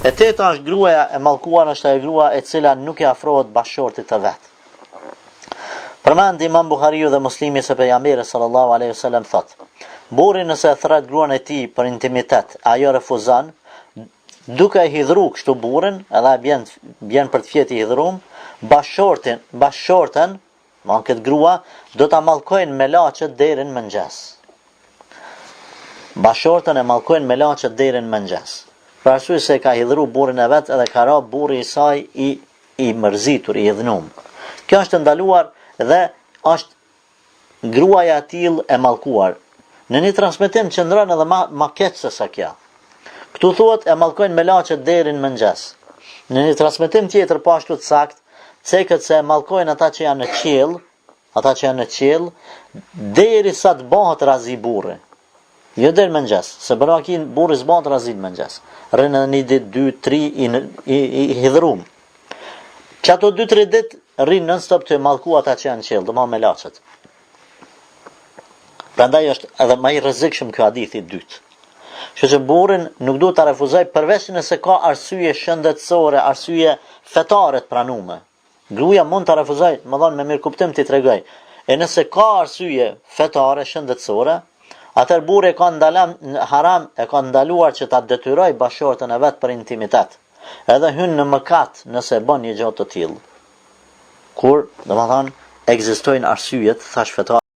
E teta është gruaja e mallkuar, është ajo grua e cila nuk i afrohet bashortit të vet. Përmend Imam Buhariu dhe Muslimi se pejgamberi sallallahu alaihi wasallam thotë: burri nëse e thret gruan e tij për intimitet, ajo refuzon, duke e hidhru kështu burrin, edhe bjen për të fjetë i hidhrum, bashorten, ma këtë grua, do ta mallkojnë me laçet deri në mëngjes. Bashorten e mallkojnë me laçet deri në mëngjes. Për arsye se ka hidhru burrin e vet edhe ka ra burri i saj i mërzitur, i hidhnum. Kjo është ndaluar dhe është gruaja e tillë e mallkuar. Në një transmetim qëndron edhe ma keq se sa kjo. Këtu thuhet e mallkojnë me laçet deri në mëngjes. Në një transmetim tjetër po ashtu të saktë, cekët se e mallkojnë ata që janë në qiell, derisa të bëhet razi burri. Jo deri në mëngjes, se bërakin burri s'bëhet razi në mëngjes. Rënë në një ditë, 2, 3 i hidhrum. Që ato 2-3 ditë rrinë nën stop të mallku ata që janë në qiell, do me laçet. Prandaj është edhe më i rrezikshëm ky hadith i dytë. Kështu që burrin nuk duhet ta refuzoj përveç nëse ka arsye shëndetësore, arsye fetare të pranuara. Gruaja mund ta refuzoj, më dhan me mirë kuptim ti tregoj. E nëse ka arsye fetare shëndetësore, atëherë burri ka haram e ka ndaluar që ta detyroj bashortën e vet për intimitet. Edhe hyn në mëkat nëse bën një gjë të tillë. Kur, domethënë, ekzistojnë arsyet thash fetare